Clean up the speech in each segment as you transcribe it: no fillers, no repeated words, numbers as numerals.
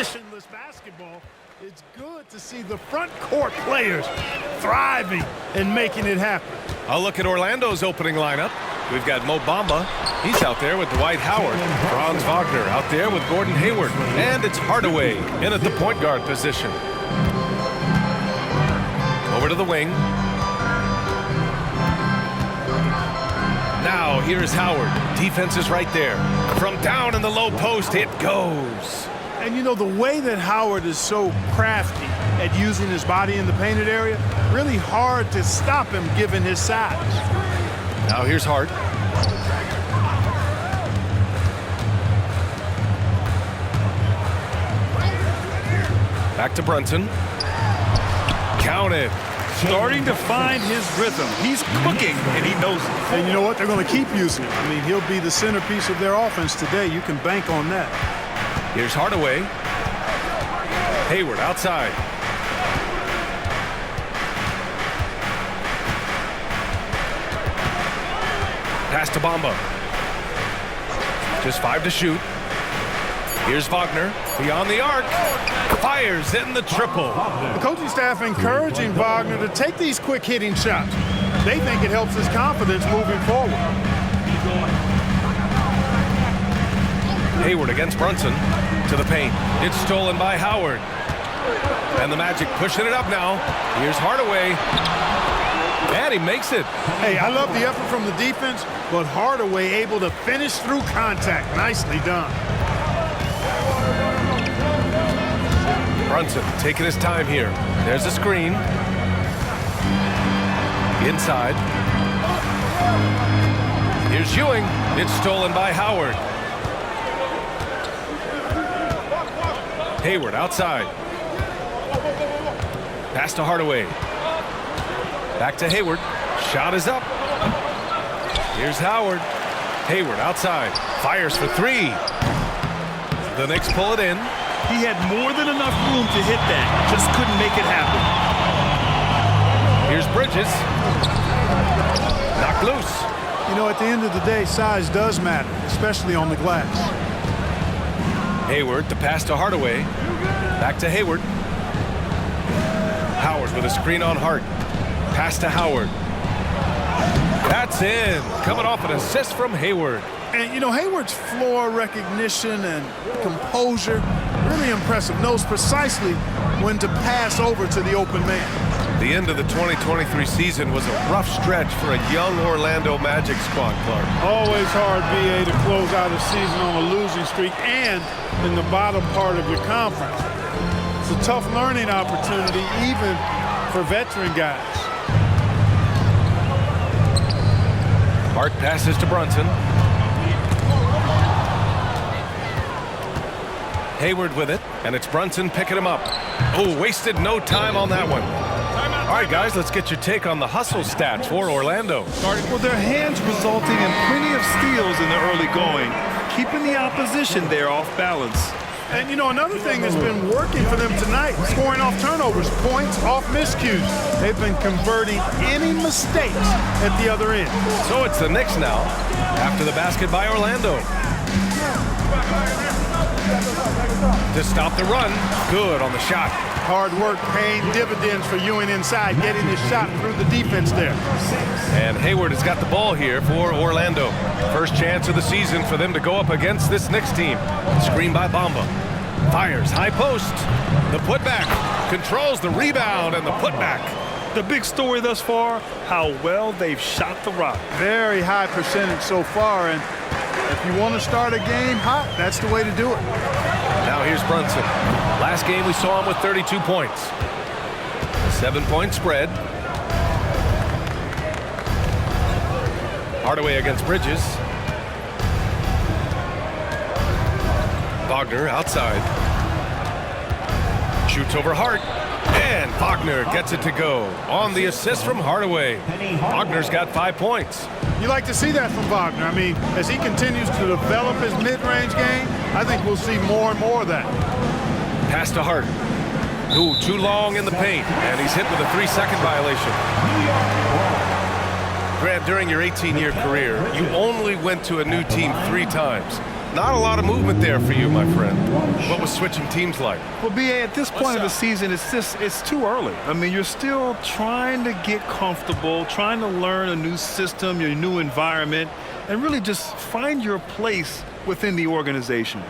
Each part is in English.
positionless basketball, it's good to see the front court players thriving and making it happen. I'll look at Orlando's opening lineup. We've got Mo Bamba. He's out there with Dwight Howard. Franz Wagner out there with Gordon Hayward. And it's Hardaway in at the point guard position. Over to the wing. Now here's Howard. Defense is right there. From down in the low post, it goes. And you know, the way that Howard is so crafty at using his body in the painted area, really hard to stop him given his size. Now here's Hart. Back to Brunson. Count it. Starting to find his rhythm. He's cooking, and he knows it. And you know what? They're going to keep using him. I mean, he'll be the centerpiece of their offense today. You can bank on that. Here's Hardaway. Hayward outside. Pass to Bamba. Just 5 to shoot. Here's Wagner. Beyond the arc. Fires in the triple. The coaching staff encouraging Wagner to take these quick hitting shots. They think it helps his confidence moving forward. Hayward against Brunson to the paint. It's stolen by Howard. And the Magic pushing it up now. Here's Hardaway. And he makes it. Hey, I love the effort from the defense, but Hardaway able to finish through contact. Nicely done. Brunson taking his time here. There's a screen. Inside. Here's Ewing. It's stolen by Howard. Hayward outside. Pass to Hardaway. Back to Hayward. Shot is up. Here's Howard. Hayward outside. Fires for 3. The Knicks pull it in. He had more than enough room to hit that. Just couldn't make it happen. Here's Bridges. Knocked loose. You know, at the end of the day, size does matter, especially on the glass. Hayward, the pass to Hardaway. Back to Hayward. Howard with a screen on Hart. Pass to Howard. That's in. Coming off an assist from Hayward. And, you know, Hayward's floor recognition and composure, really impressive. Knows precisely when to pass over to the open man. The end of the 2023 season was a rough stretch for a young Orlando Magic squad, Clark. Always hard, BA, to close out a season on a losing streak and in the bottom part of your conference. It's a tough learning opportunity, even for veteran guys. Hart passes to Brunson. Hayward with it, and it's Brunson picking him up. Oh, wasted no time on that one. All right, guys, let's get your take on the hustle stats for Orlando. Well, their hands resulting in plenty of steals in the early going, keeping the opposition there off balance. And, you know, another thing that's been working for them tonight, scoring off turnovers, points off miscues. They've been converting any mistakes at the other end. So it's the Knicks now, after the basket by Orlando. To stop the run, good on the shot. Hard work paying dividends for Ewing inside, getting his shot through the defense there. And Hayward has got the ball here for Orlando. First chance of the season for them to go up against this Knicks team. Screen by Bamba. Fires, high post. The putback. Controls the rebound and the putback. The big story thus far, how well they've shot the rock. Very high percentage so far, and if you want to start a game hot, that's the way to do it. Now here's Brunson. Last game we saw him with 32 points. 7-point spread. Hardaway against Bridges. Wagner outside. Shoots over Hart. And Wagner gets it to go on the assist from Hardaway. Wagner's got 5 points. You like to see that from Wagner. I mean, as he continues to develop his mid-range game, I think we'll see more and more of that. Pass to Hart. Ooh, too long in the paint, and he's hit with a 3-second violation. Grant, during your 18-year career, you only went to a new team 3 times. Not a lot of movement there for you, my friend. What was switching teams like? Well, B.A., at this point of the season, it's too early. I mean, you're still trying to get comfortable, trying to learn a new system, your new environment, and really just find your place within the organization.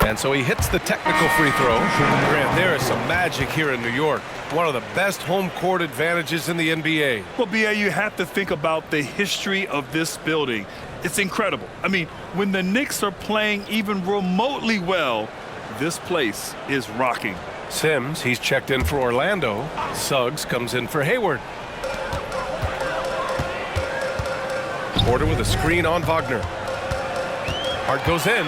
And so he hits the technical free throw. Grant, there is some magic here in New York. One of the best home court advantages in the NBA. Well, B.A., you have to think about the history of this building. It's incredible. I mean, when the Knicks are playing even remotely well, this place is rocking. Sims, he's checked in for Orlando. Suggs comes in for Hayward. Porter with a screen on Wagner. Hart goes in.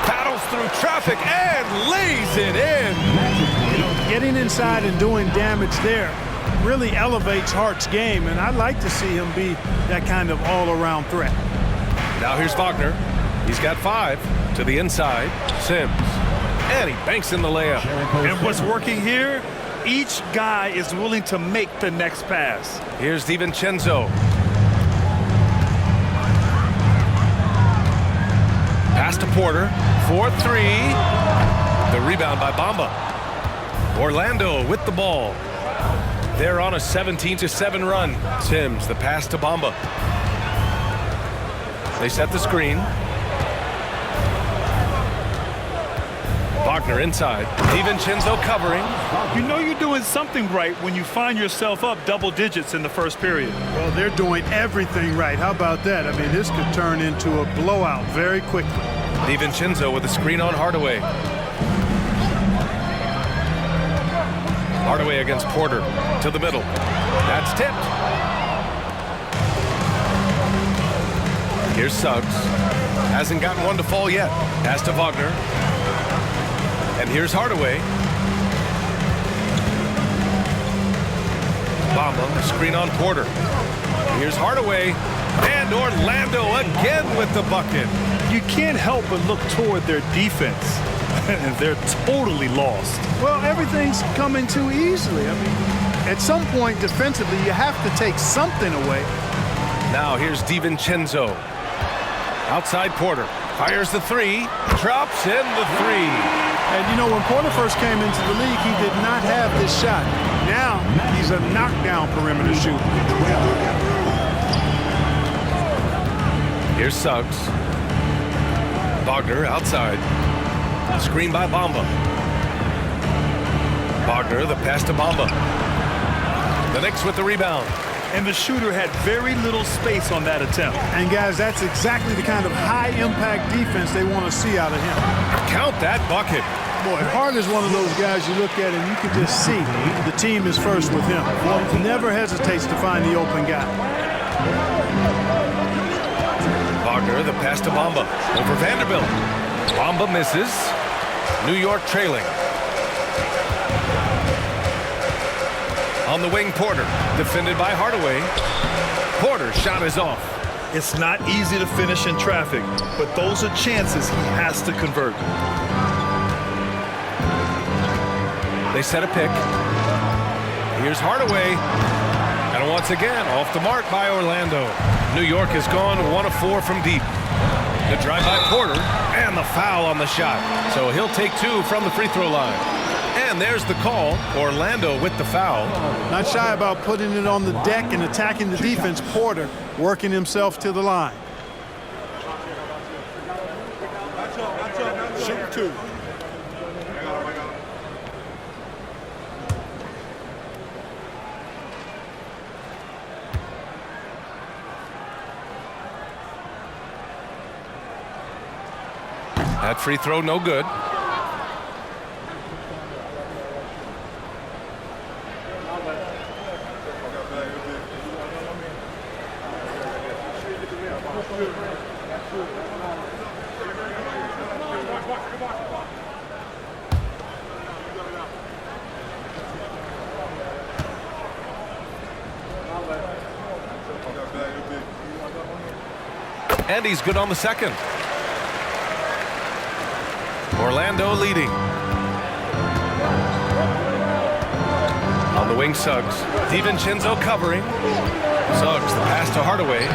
Paddles through traffic and lays it in. You know, getting inside and doing damage there really elevates Hart's game, and I'd like to see him be that kind of all-around threat. Now here's Wagner. He's got 5 to the inside. Sims. And he banks in the layup. And what's working here? Each guy is willing to make the next pass. Here's DiVincenzo. Pass to Porter. 4-3. The rebound by Bamba. Orlando with the ball. They're on a 17-7 run. Sims, the pass to Bamba. They set the screen. Wagner inside. DiVincenzo covering. You know you're doing something right when you find yourself up double digits in the first period. Well, they're doing everything right. How about that? I mean, this could turn into a blowout very quickly. DiVincenzo with a screen on Hardaway. Hardaway against Porter to the middle. That's tipped. Here's Suggs. Hasn't gotten one to fall yet. Pass to Wagner. And here's Hardaway. Bamba, screen on Porter. Here's Hardaway. And Orlando again with the bucket. You can't help but look toward their defense. And they're totally lost. Well, everything's coming too easily. I mean, at some point defensively, you have to take something away. Now here's DiVincenzo. Outside Porter. Fires the 3. Drops in the 3. And, you know, when Porter first came into the league, he did not have this shot. Now, he's a knockdown perimeter shooter. Here's Suggs. Wagner outside. Screen by Bamba. Wagner, the pass to Bamba. The Knicks with the rebound. And the shooter had very little space on that attempt. And, guys, that's exactly the kind of high-impact defense they want to see out of him. Count that bucket. Boy, Hart is one of those guys you look at and you can just see the team is first with him. Never hesitates to find the open guy. Wagner, the pass to Bamba. Over Vanderbilt. Bamba misses. New York trailing. On the wing, Porter. Defended by Hardaway. Porter's shot is off. It's not easy to finish in traffic, but those are chances he has to convert. They set a pick. Here's Hardaway. And once again, off the mark by Orlando. New York has gone 1 of 4 from deep. The drive by Porter and the foul on the shot. So he'll take 2 from the free throw line. And there's the call. Orlando with the foul. Not shy about putting it on the deck and attacking the defense. Porter working himself to the line. Shoot 2. That free throw no good. And he's good on the second. Orlando leading. On the wing, Suggs. DiVincenzo covering. Suggs, the pass to Hardaway.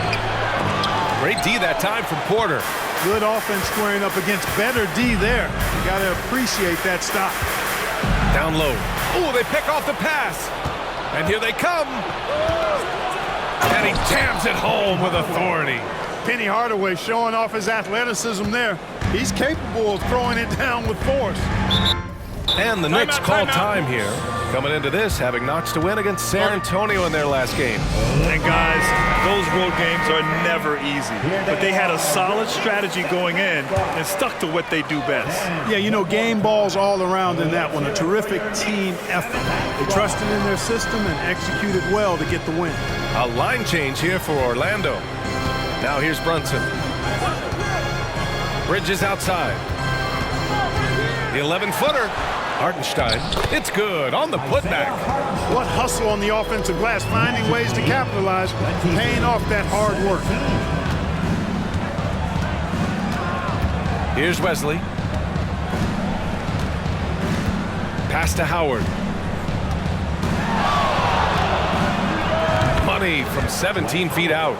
Great D that time from Porter. Good offense squaring up against better D there. You got to appreciate that stop. Down low. Oh, they pick off the pass. And here they come. And he jams it home with authority. Penny Hardaway showing off his athleticism there. He's capable of throwing it down with force. And the Knicks call time here. Coming into this, having notched a win against San Antonio in their last game. And guys, those road games are never easy. But they had a solid strategy going in and stuck to what they do best. Yeah, you know, game balls all around in that one. A terrific team effort. They trusted in their system and executed well to get the win. A line change here for Orlando. Now here's Brunson. Bridges outside. The 11-footer. Hartenstein. It's good on the putback. What hustle on the offensive glass, finding ways to capitalize, paying off that hard work. Here's Wesley. Pass to Howard. Money from 17 feet out.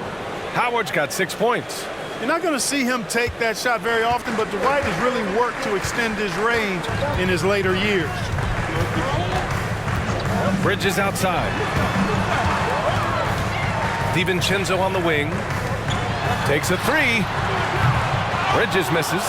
Howard's got 6 points. You're not going to see him take that shot very often, but Dwight has really worked to extend his range in his later years. Bridges outside. DiVincenzo on the wing. Takes a three. Bridges misses.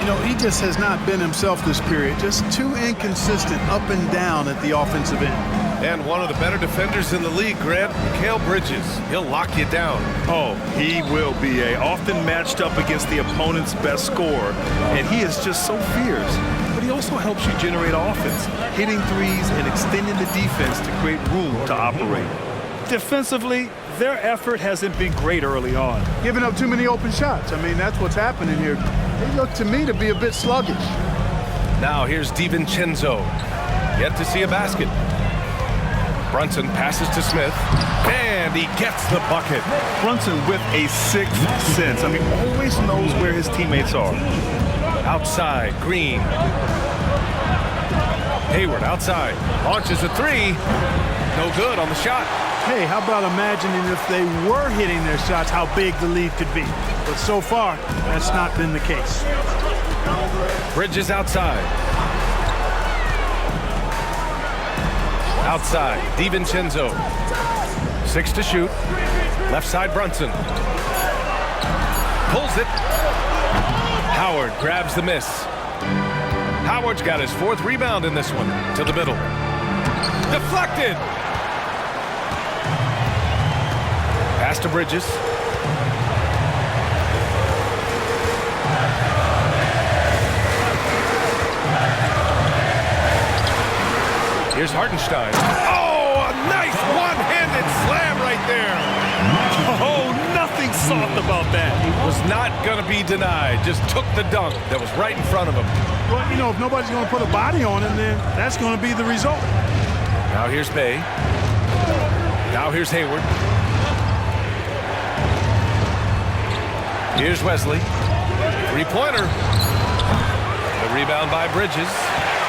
You know, he just has not been himself this period. Just too inconsistent up and down at the offensive end. And one of the better defenders in the league, Grant, Mikal Bridges. He'll lock you down. Oh, he will be often matched up against the opponent's best scorer. And he is just so fierce. But he also helps you generate offense, hitting threes and extending the defense to create room to operate. Defensively, their effort hasn't been great early on. Giving up too many open shots. I mean, that's what's happening here. They look to me to be a bit sluggish. Now here's DiVincenzo. Yet to see a basket. Brunson passes to Smith, and he gets the bucket. Brunson with a sixth sense. I mean, always knows where his teammates are. Outside, Green. Hayward outside, launches a three. No good on the shot. Hey, how about imagining if they were hitting their shots, how big the lead could be. But so far, that's not been the case. Bridges outside. Outside, DiVincenzo. 6 to shoot. Left side, Brunson. Pulls it. Howard grabs the miss. Howard's got his 4th rebound in this one. To the middle. Deflected. Pass to Bridges. Here's Hartenstein. Oh, a nice one-handed slam right there. Oh, nothing soft about that. Was not going to be denied. Just took the dunk that was right in front of him. Well, you know, if nobody's going to put a body on him, then that's going to be the result. Now here's Bay. Now here's Hayward. Here's Wesley. Three-pointer. The rebound by Bridges.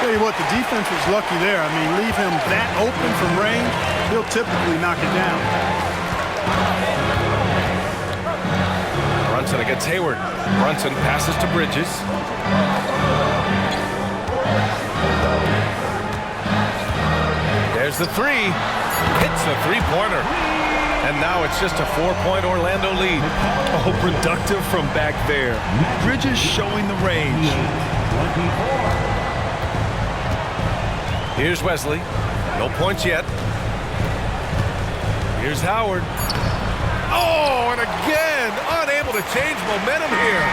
Tell you what, the defense was lucky there. I mean, leave him that open from range, he'll typically knock it down. Brunson against Hayward. Brunson passes to Bridges. There's the three. Hits the three-pointer. And now it's just a 4-point Orlando lead. Oh, productive from back there. Bridges showing the range. Here's Wesley. No points yet. Here's Howard. Oh, and again, unable to change momentum here.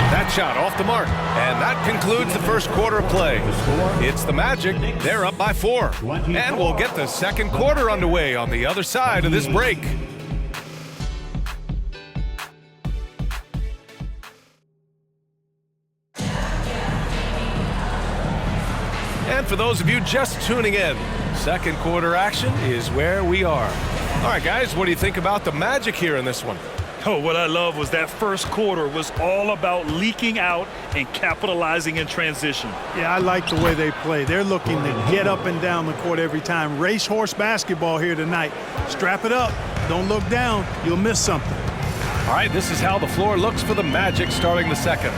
That shot off the mark. And that concludes the first quarter of play. It's the Magic. They're up by 4. And we'll get the second quarter underway on the other side of this break. And for those of you just tuning in, second quarter action is where we are. All right, guys, what do you think about the Magic here in this one? Oh, what I love was that first quarter was all about leaking out and capitalizing in transition. Yeah, I like the way they play. They're looking to get up and down the court every time. Racehorse basketball here tonight. Strap it up. Don't look down. You'll miss something. All right, this is how the floor looks for the Magic starting the second.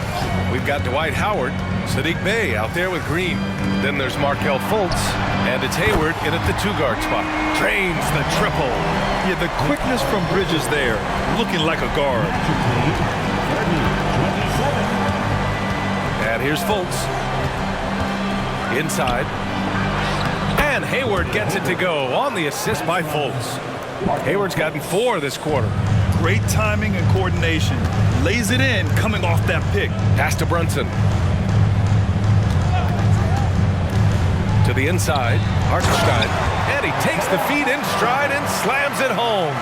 We've got Dwight Howard, Saddiq Bey out there with Green. Then there's Markelle Fultz, and it's Hayward in at the 2-guard spot. Drains the triple. Yeah, the quickness from Bridges there, looking like a guard. And here's Fultz. Inside. And Hayward gets it to go on the assist by Fultz. Hayward's gotten 4 this quarter. Great timing and coordination. Lays it in coming off that pick. Pass to Brunson. To the inside, Hartenstein. And he takes the feed in stride and slams it home.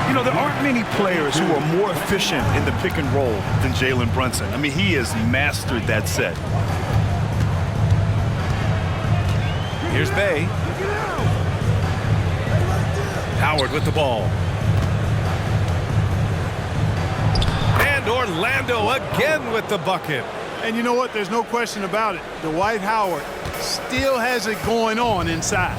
You know, there aren't many players who are more efficient in the pick and roll than Jalen Brunson. I mean, he has mastered that set. Here's Bey. Howard with the ball. And Orlando again with the bucket. And you know what? There's no question about it. Dwight Howard still has it going on inside.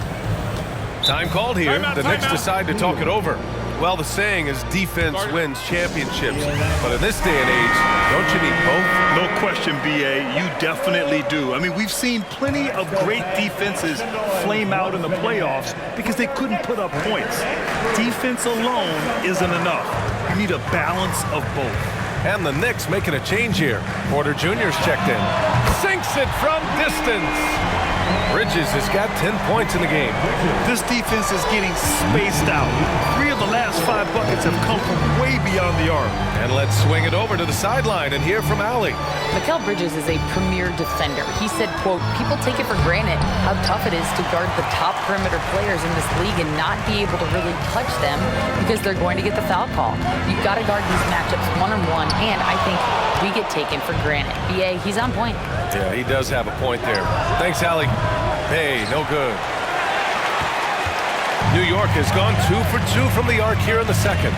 Time called here. Timeout, The Knicks timeout. decide to talk it over. Well, the saying is defense wins championships. But in this day and age, don't you need both? No question, B.A. You definitely do. I mean, we've seen plenty of great defenses flame out in the playoffs because they couldn't put up points. Defense alone isn't enough. You need a balance of both. And the Knicks making a change here. Porter Jr.'s checked in. Sinks it from distance. Bridges has got 10 points in the game. This defense is getting spaced out. 3 of the last 5 buckets have come from way beyond the arc. And let's swing it over to the sideline and hear from Allie. Mikal Bridges is a premier defender. He said, quote, people take it for granted how tough it is to guard the top perimeter players in this league and not be able to really touch them because they're going to get the foul call. You've got to guard these matchups one-on-one, and I think we get taken for granted. B.A., he's on point. Yeah, he does have a point there. Thanks, Allie. Hey, no good. New York has gone 2 for 2 from the arc here in the second.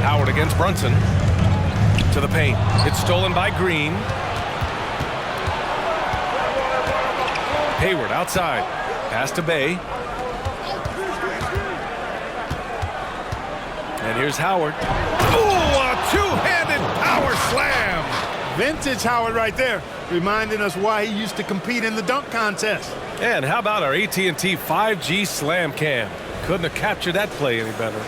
Howard against Brunson. To the paint. It's stolen by Green. Hayward outside. Pass to Bey. And here's Howard. Ooh, a two-handed power slam. Vintage Howard right there, reminding us why he used to compete in the dunk contest. And how about our AT&T 5G slam cam? Couldn't have captured that play any better.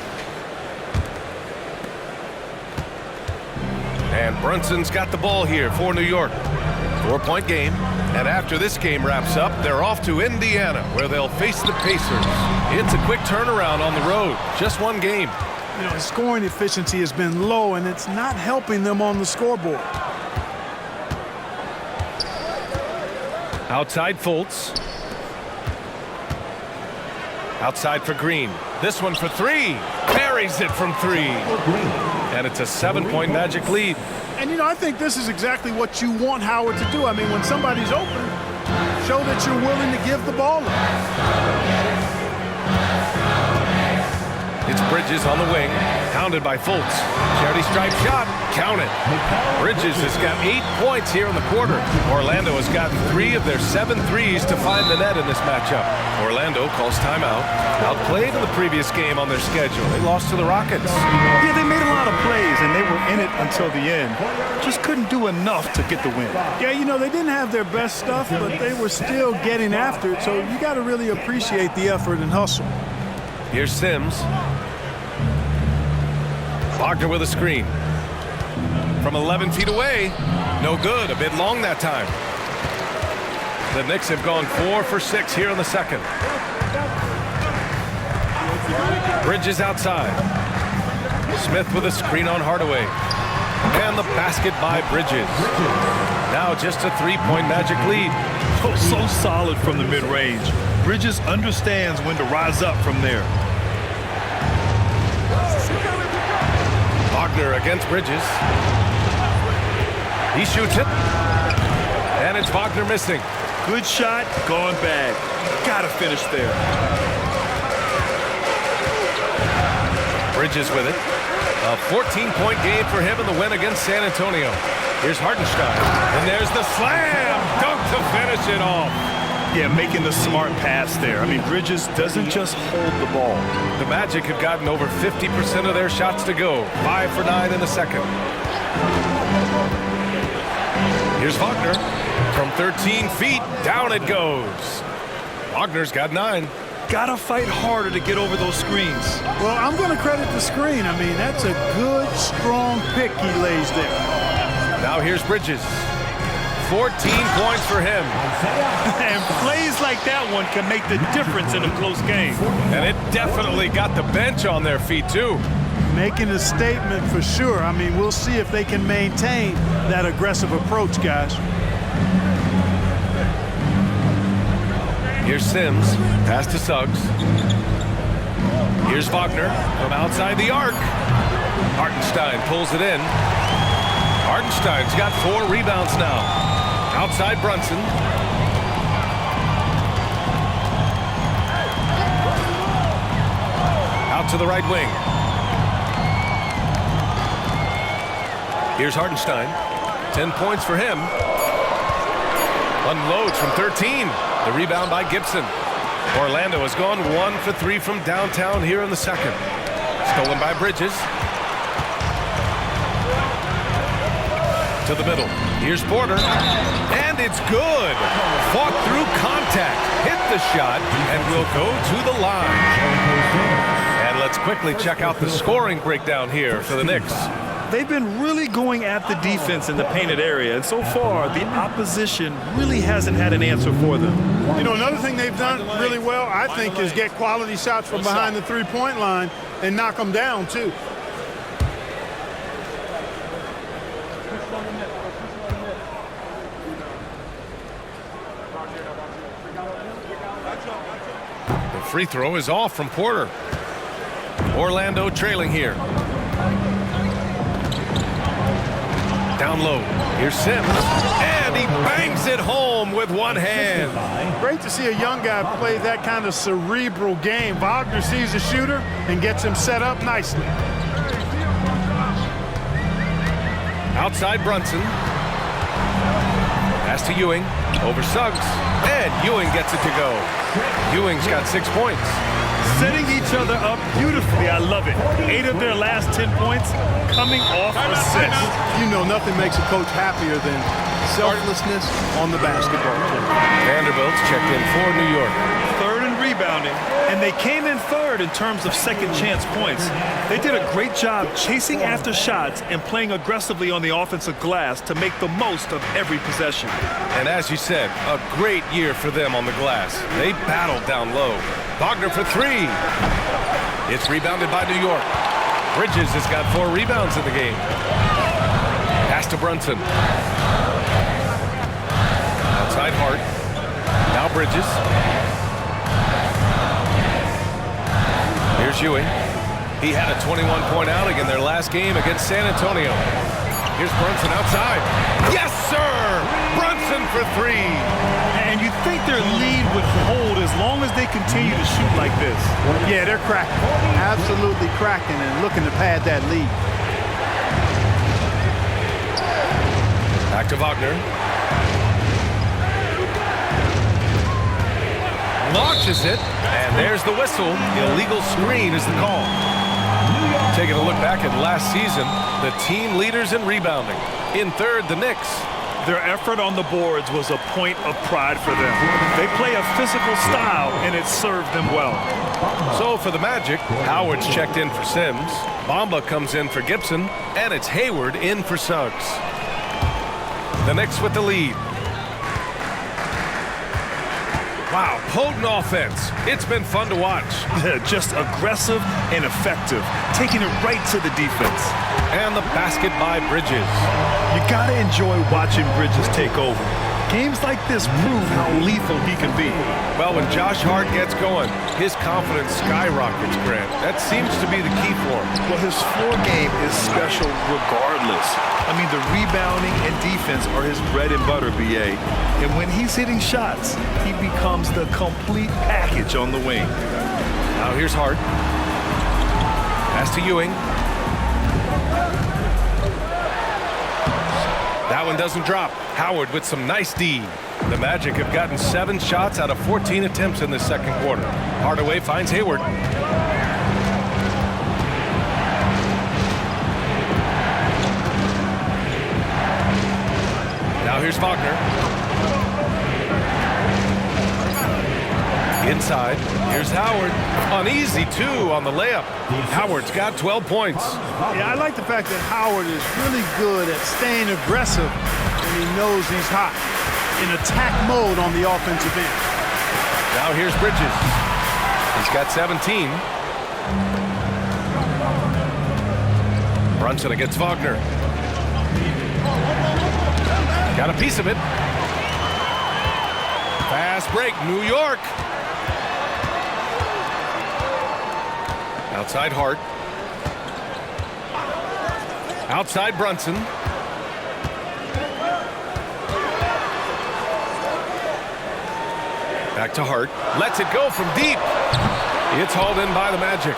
And Brunson's got the ball here for New York. 4-point game. And after this game wraps up, they're off to Indiana, where they'll face the Pacers. It's a quick turnaround on the road. Just one game. You know, his scoring efficiency has been low, and it's not helping them on the scoreboard. Outside Fultz. Outside for Green. This one for 3. Buries it from 3. And it's a 7-point Magic lead. And, you know, I think this is exactly what you want Howard to do. I mean, when somebody's open, show that you're willing to give the ball up. It's Bridges on the wing, pounded by Fultz. Charity stripe shot, count it. Bridges has got 8 points here in the quarter. Orlando has gotten 3 of their 7 threes to find the net in this matchup. Orlando calls timeout. Outplayed in the previous game on their schedule. They lost to the Rockets. Yeah, they made a lot of plays, and they were in it until the end. Just couldn't do enough to get the win. Yeah, you know, they didn't have their best stuff, but they were still getting after it, so you got to really appreciate the effort and hustle. Here's Sims. Wagner with a screen. From 11 feet away. No good. A bit long that time. The Knicks have gone 4 for 6 here in the second. Bridges outside. Smith with a screen on Hardaway. And the basket by Bridges. Now just a 3-point Magic lead. Oh, so solid from the mid-range. Bridges understands when to rise up from there. Wagner against Bridges. He shoots it. And it's Wagner missing. Good shot, gone bad. Gotta finish there. Bridges with it. A 14-point game for him in the win against San Antonio. Here's Hartenstein. And there's the slam. Dunk to finish it off. Yeah, making the smart pass there. I mean, Bridges doesn't just hold the ball. The Magic have gotten over 50% of their shots to go. 5 for 9 in the second. Here's Wagner. From 13 feet, down it goes. Wagner's got 9. Gotta fight harder to get over those screens. Well, I'm going to credit the screen. I mean, that's a good, strong pick he lays there. Now here's Bridges. 14 points for him. And plays like that one can make the difference in a close game. And it definitely got the bench on their feet, too. Making a statement for sure. I mean, we'll see if they can maintain that aggressive approach, guys. Here's Sims. Pass to Suggs. Here's Wagner from outside the arc. Hartenstein pulls it in. Hartenstein's got 4 rebounds now. Outside Brunson. Out to the right wing. Here's Hartenstein. 10 points for him. Unloads from 13. The rebound by Gibson. Orlando has gone 1 for 3 from downtown here in the second. Stolen by Bridges. To the middle. Here's Porter. And it's good. Fought through contact. Hit the shot and will go to the line. And let's quickly check out the scoring breakdown here for the Knicks. They've been really going at the defense in the painted area, and so far the opposition really hasn't had an answer for them. You know, another thing they've done really well, I think, is get quality shots from behind the three-point line and knock them down, too. The free throw is off from Porter. Orlando trailing here. Down low. Here's Sims. And he bangs it home with one hand. Great to see a young guy play that kind of cerebral game. Wagner sees a shooter and gets him set up nicely. Outside Brunson. Pass to Ewing. Over Suggs. And Ewing gets it to go. Ewing's got 6 points. Setting each other up beautifully. I love it. 8 of their last 10 points coming off assists. You know, nothing makes a coach happier than selflessness on the basketball court. Vanderbilt's checked in for New York. Third in rebounding, and they came in third in terms of second chance points. They did a great job chasing after shots and playing aggressively on the offensive glass to make the most of every possession. And as you said, a great year for them on the glass. They battled down low. Wagner for 3. It's rebounded by New York. Bridges has got 4 rebounds in the game. Pass to Brunson. Outside Hart. Now Bridges. Here's Ewing. He had a 21-point outing in their last game against San Antonio. Here's Brunson outside. Yes, sir! Brunson for 3. And you think their lead would hold as long as they continue to shoot like this. Yeah, they're cracking. Absolutely cracking and looking to pad that lead. Back to Wagner. Launches it, and there's the whistle. Illegal screen is the call. Taking a look back at last season, the team leaders in rebounding. In third, the Knicks. Their effort on the boards was a point of pride for them. They play a physical style, and it served them well. So for the Magic, Howard's checked in for Sims. Bamba comes in for Gibson, and it's Hayward in for Suggs. The Knicks with the lead. Wow, potent offense. It's been fun to watch. Just aggressive and effective, taking it right to the defense. And the basket by Bridges. You gotta enjoy watching Bridges take over. Games like this prove how lethal he can be. Well, when Josh Hart gets going, his confidence skyrockets, Grant. That seems to be the key for him. Well, his floor game is special regardless. I mean, the rebounding and defense are his bread and butter, B.A. And when he's hitting shots, he becomes the complete package on the wing. Now here's Hart. Pass to Ewing. That one doesn't drop. Howard with some nice D. The Magic have gotten 7 shots out of 14 attempts in this second quarter. Hardaway finds Hayward. Now here's Wagner. Inside, here's Howard. Uneasy, too, on the layup. Howard's got 12 points. Yeah, I like the fact that Howard is really good at staying aggressive when he knows he's hot, in attack mode on the offensive end. Now here's Bridges. He's got 17. Brunson against Wagner. Got a piece of it. Fast break, New York. Outside Hart. Outside Brunson. Back to Hart. Lets it go from deep. It's hauled in by the Magic.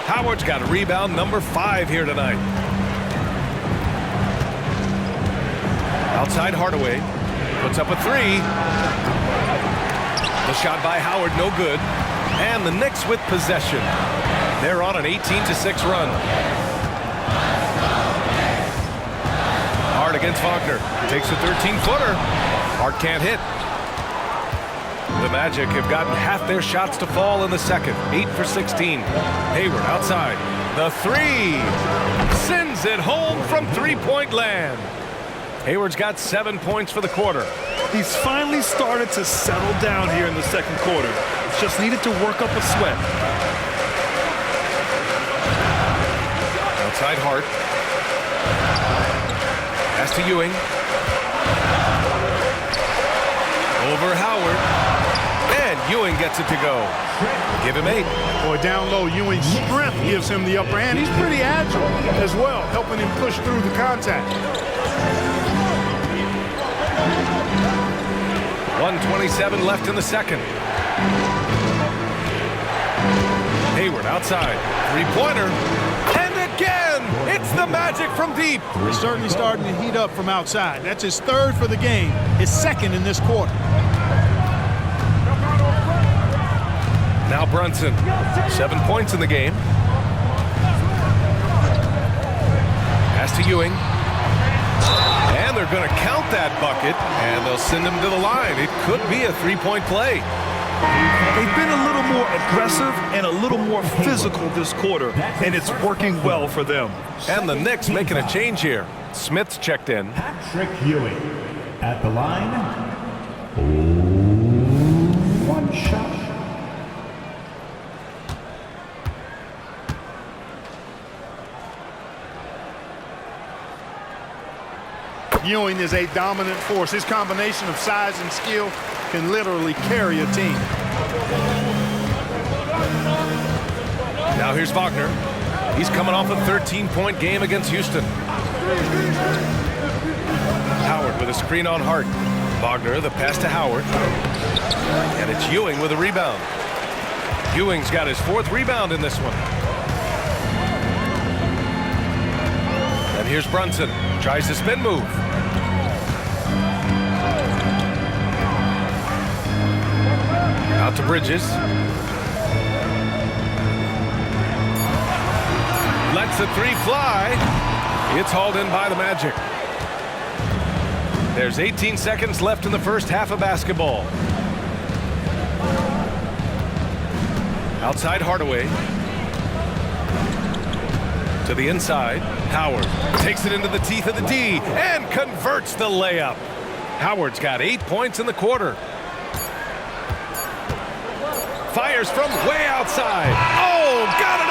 Howard's got a rebound number 5 here tonight. Outside Hardaway. Puts up a 3. The shot by Howard, no good. And the Knicks with possession. They're on an 18-6 run. Hart against Wagner. Takes a 13-footer. Hart can't hit. The Magic have gotten half their shots to fall in the second. 8 for 16. Hayward outside. The 3. Sends it home from three-point land. Hayward's got 7 points for the quarter. He's finally started to settle down here in the second quarter. Just needed to work up a sweat. Outside Hart. Pass to Ewing. Over Howard. And Ewing gets it to go. Give him 8. Boy, down low, Ewing's strength gives him the upper hand. He's pretty agile as well, helping him push through the contact. 1:27 left in the second. Hayward outside. 3-pointer. And again, it's the Magic from deep. He's certainly starting to heat up from outside. That's his 3rd for the game, his 2nd in this quarter. Now Brunson. 7 points in the game. Pass to Ewing. And they're going to count that bucket, and they'll send him to the line. It could be a 3-point play. They've been a little more aggressive and a little more physical this quarter, and it's working well for them. And the Knicks making a change here. Smith's checked in. Patrick Ewing at the line. 1 shot. Ewing is a dominant force. His combination of size and skill can literally carry a team. Now here's Wagner. He's coming off a 13-point game against Houston. Howard with a screen on Hart. Wagner, the pass to Howard. And it's Ewing with a rebound. Ewing's got his 4th rebound in this one. And here's Brunson. Tries the spin move. Out to Bridges. Lets the 3 fly. It's hauled in by the Magic. There's 18 seconds left in the first half of basketball. Outside Hardaway. To the inside. Howard takes it into the teeth of the D and converts the layup. Howard's got 8 points in the quarter. Fires from way outside. Oh, got it